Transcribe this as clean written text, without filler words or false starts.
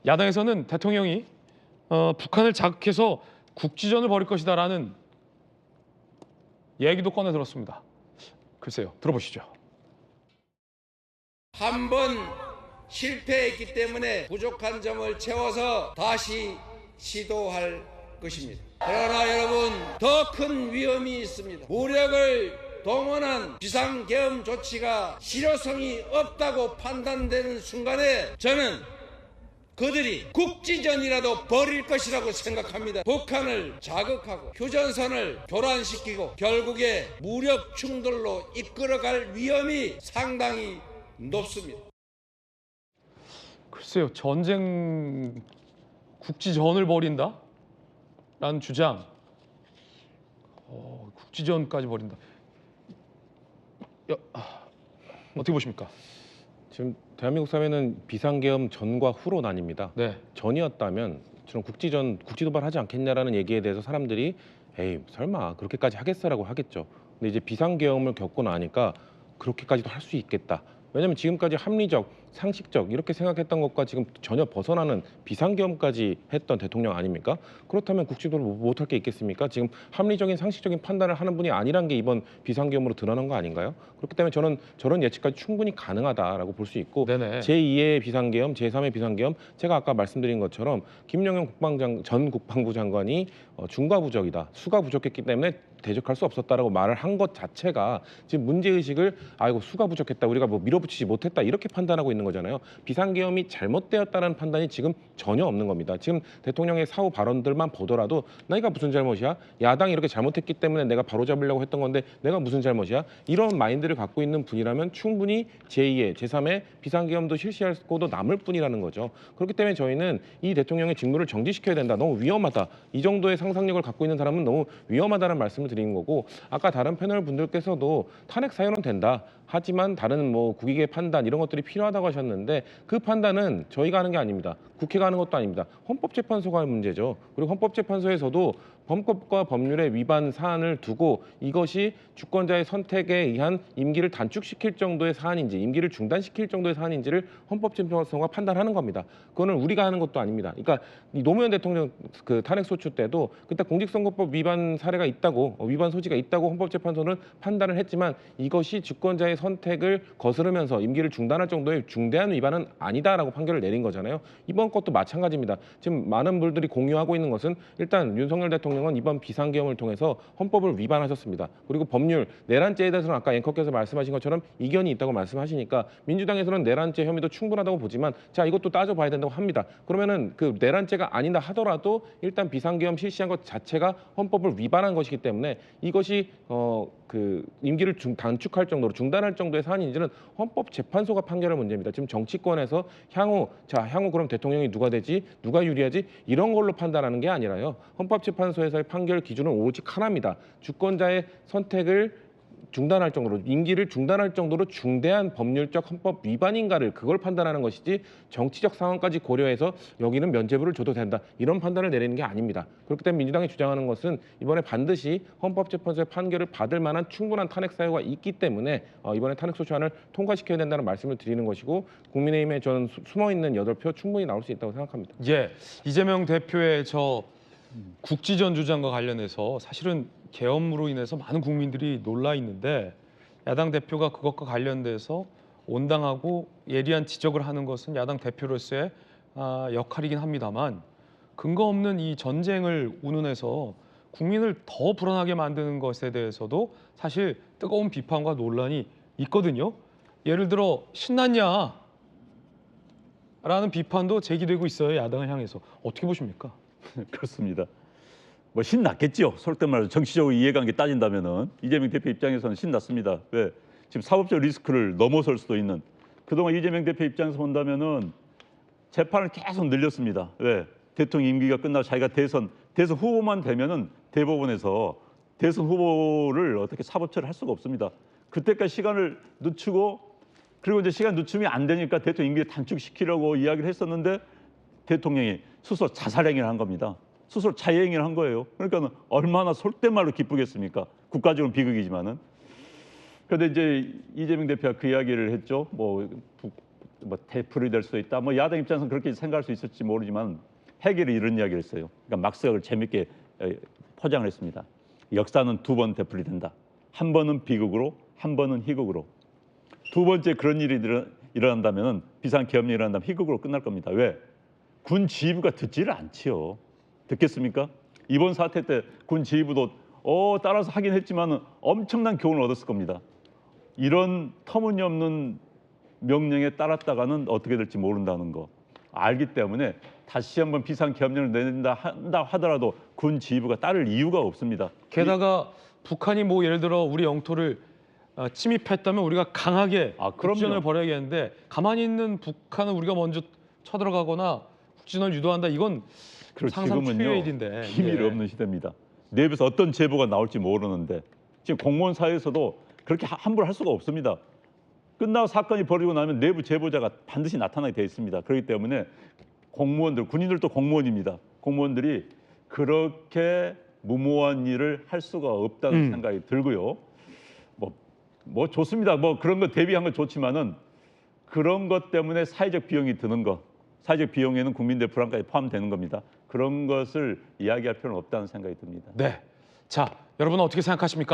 야당에서는 대통령이 북한을 자극해서 국지전을 벌일 것이다라는 얘기도 꺼내 들었습니다. 글쎄요, 들어보시죠. 한 번 실패했기 때문에 부족한 점을 채워서 다시 시도할 것입니다. 그러나 여러분, 더 큰 위험이 있습니다. 무력을 동원한 비상계엄 조치가 실효성이 없다고 판단되는 순간에 저는 그들이 국지전이라도 벌일 것이라고 생각합니다. 북한을 자극하고 휴전선을 교란시키고 결국에 무력 충돌로 이끌어갈 위험이 상당히 높습니다. 글쎄요, 전쟁 국지전을 벌인다? 라는 주장. 국지전까지 벌인다. 어떻게 보십니까? 지금 대한민국 사회는 비상계엄 전과 후로 나뉩니다. 네. 전이었다면 저는 국지도발하지 않겠냐라는 얘기에 대해서 사람들이 에이 설마 그렇게까지 하겠어라고 하겠죠. 근데 이제 비상계엄을 겪고 나니까 그렇게까지도 할 수 있겠다. 왜냐하면 지금까지 합리적, 상식적 이렇게 생각했던 것과 지금 전혀 벗어나는 비상계엄까지 했던 대통령 아닙니까? 그렇다면 국지도를 못할 게 있겠습니까? 지금 합리적인, 상식적인 판단을 하는 분이 아니란 게 이번 비상계엄으로 드러난 거 아닌가요? 그렇기 때문에 저는 저런 예측까지 충분히 가능하다라고 볼 수 있고 네네. 제2의 비상계엄, 제3의 비상계엄 제가 아까 말씀드린 것처럼 김영현 전 국방부 장관이 중과부적이다, 수가 부족했기 때문에 대적할 수 없었다라고 말을 한 것 자체가 지금 문제의식을 아이고 수가 부족했다, 우리가 뭐 밀어붙이지 못했다 이렇게 판단하고 있는 거잖아요. 비상계엄이 잘못되었다는 판단이 지금 전혀 없는 겁니다. 지금 대통령의 사후 발언들만 보더라도 내가 무슨 잘못이야? 야당이 이렇게 잘못했기 때문에 내가 바로잡으려고 했던 건데 내가 무슨 잘못이야? 이런 마인드를 갖고 있는 분이라면 충분히 제2의, 제3의 비상계엄도 실시할 거도 남을 뿐이라는 거죠. 그렇기 때문에 저희는 이 대통령의 직무를 정지시켜야 된다. 너무 위험하다. 이 정도의 상상력을 갖고 있는 사람은 너무 위험하다는 말씀을 드리는 거고, 아까 다른 패널 분들께서도 탄핵 사유는 된다. 하지만 다른 뭐 국익의 판단 이런 것들이 필요하다고 하셨는데 그 판단은 저희가 하는 게 아닙니다. 국회가 하는 것도 아닙니다. 헌법재판소가 할 문제죠. 그리고 헌법재판소에서도 헌법과 법률의 위반 사안을 두고 이것이 주권자의 선택에 의한 임기를 단축시킬 정도의 사안인지 임기를 중단시킬 정도의 사안인지를 헌법재판소가 판단하는 겁니다. 그거는 우리가 하는 것도 아닙니다. 그러니까 이 노무현 대통령 그 탄핵소추 때도 그때 공직선거법 위반 사례가 있다고 위반 소지가 있다고 헌법재판소는 판단을 했지만 이것이 주권자의 선택을 거스르면서 임기를 중단할 정도의 중대한 위반은 아니다라고 판결을 내린 거잖아요. 이번 것도 마찬가지입니다. 지금 많은 분들이 공유하고 있는 것은 일단 윤석열 대통령은 이번 비상계엄을 통해서 헌법을 위반하셨습니다. 그리고 법률 내란죄에 대해서는 아까 앵커께서 말씀하신 것처럼 이견이 있다고 말씀하시니까 민주당에서는 내란죄 혐의도 충분하다고 보지만 자 이것도 따져봐야 된다고 합니다. 그러면은 그 내란죄가 아니다 하더라도 일단 비상계엄 실시한 것 자체가 헌법을 위반한 것이기 때문에 이것이 그 임기를 단축할 정도로 중단할 정도의 사안인지는 헌법재판소가 판결할 문제입니다. 지금 정치권에서 향후 그럼 대통령이 누가 되지, 누가 유리하지 이런 걸로 판단하는 게 아니라요. 헌법재판소에서의 판결 기준은 오직 하나입니다. 주권자의 선택을 중단할 정도로 임기를 중단할 정도로 중대한 법률적 헌법 위반인가를 그걸 판단하는 것이지 정치적 상황까지 고려해서 여기는 면죄부를 줘도 된다 이런 판단을 내리는 게 아닙니다. 그렇기 때문에 민주당이 주장하는 것은 이번에 반드시 헌법재판소의 판결을 받을 만한 충분한 탄핵 사유가 있기 때문에 이번에 탄핵소추안을 통과시켜야 된다는 말씀을 드리는 것이고 국민의힘에 저는 숨어있는 8표 충분히 나올 수 있다고 생각합니다. 예, 이재명 대표의 저 국지전 주장과 관련해서 사실은 계엄으로 인해서 많은 국민들이 놀라 있는데 야당 대표가 그것과 관련돼서 온당하고 예리한 지적을 하는 것은 야당 대표로서의 역할이긴 합니다만 근거 없는 이 전쟁을 운운해서 국민을 더 불안하게 만드는 것에 대해서도 사실 뜨거운 비판과 논란이 있거든요. 예를 들어 신났냐? 라는 비판도 제기되고 있어요. 야당을 향해서. 어떻게 보십니까? 그렇습니다. 뭐 신났겠죠. 속된 말로 정치적으로 이해관계 따진다면은 이재명 대표 입장에서는 신났습니다. 왜? 지금 사법적 리스크를 넘어설 수도 있는 그동안 이재명 대표 입장에서 본다면은 재판을 계속 늘렸습니다. 왜? 대통령 임기가 끝나고 자기가 대선 후보만 되면은 대법원에서 대선 후보를 어떻게 사법 처리할 수가 없습니다. 그때까지 시간을 늦추고 그리고 이제 시간 늦추면 안 되니까 대통령 임기를 단축시키려고 이야기를 했었는데 대통령이 스스로 자살행위를 한 겁니다. 스스로 자해행위를 한 거예요. 그러니까 얼마나 속된 말로 기쁘겠습니까? 국가적으로는 비극이지만은. 그런데 이제 이재명 대표가 그 이야기를 했죠. 뭐 뭐 대풀이 될 수도 있다. 뭐 야당 입장에서는 그렇게 생각할 수 있을지 모르지만 해결이 이런 이야기를 했어요. 그러니까 막석을 재밌게 포장을 했습니다. 역사는 두 번 되풀이 된다. 한 번은 비극으로, 한 번은 희극으로. 두 번째 그런 일이 일어난다면 비상계엄령이 일어난다면 희극으로 끝날 겁니다. 왜? 군 지휘부가 듣지를 않지요. 듣겠습니까? 이번 사태 때 군 지휘부도 따라서 하긴 했지만 엄청난 교훈을 얻었을 겁니다. 이런 터무니없는 명령에 따랐다가는 어떻게 될지 모른다는 거 알기 때문에 다시 한번 비상계엄령을 내린다 한다 하더라도 군 지휘부가 따를 이유가 없습니다. 게다가 북한이 뭐 예를 들어 우리 영토를 침입했다면 우리가 강하게 그럼요. 국지전을 벌여야겠는데 가만히 있는 북한은 우리가 먼저 쳐들어가거나 국지전을 유도한다. 이건 상상 초유의 일인데. 비밀 예. 없는 시대입니다. 내부에서 어떤 제보가 나올지 모르는데 지금 공무원 사이에서도 그렇게 함부로 할 수가 없습니다. 끝나고 사건이 벌어지고 나면 내부 제보자가 반드시 나타나게 돼 있습니다. 그렇기 때문에 공무원들, 군인들도 공무원입니다. 공무원들이 그렇게 무모한 일을 할 수가 없다는 생각이 들고요. 뭐 좋습니다. 뭐 그런 거 대비한 건 좋지만은 그런 것 때문에 사회적 비용이 드는 거, 사회적 비용에는 국민들 불안까지 포함되는 겁니다. 그런 것을 이야기할 필요는 없다는 생각이 듭니다. 네. 자, 여러분은 어떻게 생각하십니까?